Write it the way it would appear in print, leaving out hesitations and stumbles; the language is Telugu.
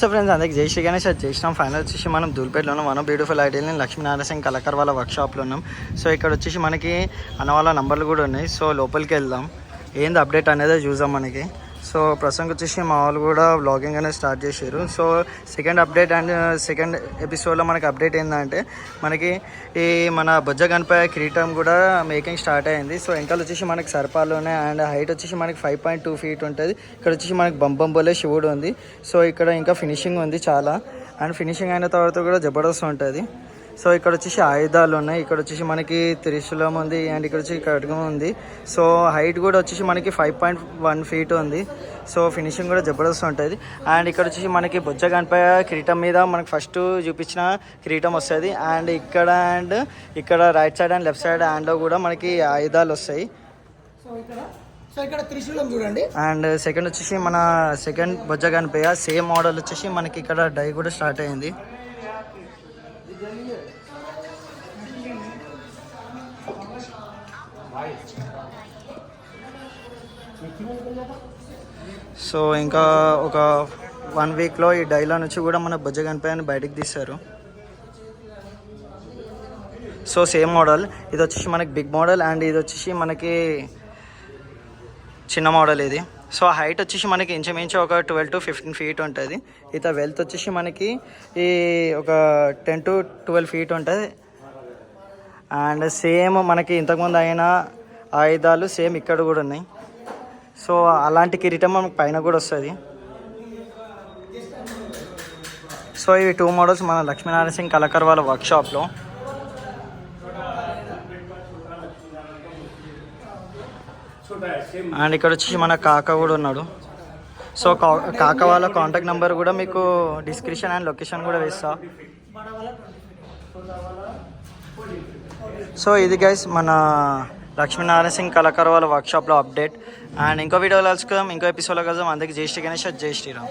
సో ఫ్రెండ్స్ అందరికి జై శ్రీ గణేష్ చేసినాం. ఫైనల్ వచ్చేసి మనం ధూల్పేటలో ఉన్నాం. మనం బ్యూటిఫుల్ ఐడియాని లక్ష్మీనారాయణ సింగ్ కలకర్ వాళ్ళ వర్క్షాప్లో ఉన్నాం. సో ఇక్కడ వచ్చేసి మనకి అన్న వాళ్ళ నంబర్లు కూడా ఉన్నాయి. సో లోపలికి వెళ్దాం, ఏంది అప్డేట్ అనేది చూద్దాం మనకి. సో ప్రస్తుతానికి వచ్చేసి మా వాళ్ళు కూడా వ్లాగింగ్ అనేది స్టార్ట్ చేశారు. So second update and second ఎపిసోడ్లో మనకి అప్డేట్ ఏంటంటే మనకి ఈ మన బొజ్జ గణపతి కిరీటం కూడా మేకింగ్ స్టార్ట్ అయింది. సో వెనకాల వచ్చేసి మనకి సర్పాలు ఉన్నాయి అండ్ హైట్ వచ్చేసి మనకి 5.2 feet ఉంటుంది. ఇక్కడ వచ్చేసి మనకి బంబంబోలే శివుడు ఉంది. సో ఇక్కడ ఇంకా ఫినిషింగ్ ఉంది చాలా, అండ్ ఫినిషింగ్ అయిన తర్వాత కూడా జబర్దస్త్ ఉంటుంది. సో ఇక్కడ వచ్చేసి ఆయుధాలు ఉన్నాయి. ఇక్కడ వచ్చేసి మనకి త్రిశూలం ఉంది అండ్ ఇక్కడ వచ్చి ఖడ్గం ఉంది. సో హైట్ కూడా వచ్చేసి మనకి 5.1 feet ఉంది. సో ఫినిషింగ్ కూడా జబర్దస్త్ ఉంటుంది. అండ్ ఇక్కడ వచ్చేసి మనకి బొజ్జ గణపతి కిరీటం మీద మనకి ఫస్ట్ చూపించిన కిరీటం వస్తుంది. అండ్ ఇక్కడ right side and left side హ్యాండ్లో కూడా మనకి ఆయుధాలు వస్తాయి. సో ఇక్కడ త్రిశూలం చూడండి. అండ్ సెకండ్ వచ్చేసి మన సెకండ్ బొజ్జ గణపతి సేమ్ మోడల్ వచ్చేసి మనకి ఇక్కడ డై కూడా స్టార్ట్ అయింది. సో ఇంకా ఒక 1 weekలో ఈ డైలా నుంచి కూడా మన బొజ్జ గణపతిని బయటకు తీస్తారు. సో సేమ్ మోడల్, ఇది వచ్చేసి మనకి బిగ్ మోడల్ అండ్ ఇది వచ్చేసి మనకి చిన్న మోడల్ ఇది. సో హైట్ వచ్చేసి మనకి ఇంచుమించు ఒక 12 to 15 feet ఉంటుంది. ఇత వెల్త్ వచ్చేసి మనకి ఈ ఒక 10 to 12 feet ఉంటుంది. అండ్ సేమ్ మనకి ఇంతకుముందు అయిన ఆయుధాలు సేమ్ ఇక్కడ కూడా ఉన్నాయి. సో అలాంటి కిరీటం మనకు పైన కూడా వస్తుంది. సో ఇవి 2 models మన లక్ష్మీనారాయణ సింగ్ కలకర్ వాళ్ళ వర్క్షాప్లో. అండ్ ఇక్కడ వచ్చి మన కాక కూడా ఉన్నాడు. సో కాక వాళ్ళ కాంటాక్ట్ నెంబర్ కూడా మీకు డిస్క్రిప్షన్ అండ్ లొకేషన్ కూడా వేస్తా. సో ఇది గైస్ మన లక్ష్మీనారాయణ సింగ్ కలకర్ వాళ్ళ వర్క్షాప్లో అప్డేట్. అండ్ ఇంకో వీడియోలో కలుసుకుందాం, ఇంకో ఎపిసోడ్లో కలుద్దాం. అందరికీ జై శ్రీ గణేష్, జై శ్రీరామ్.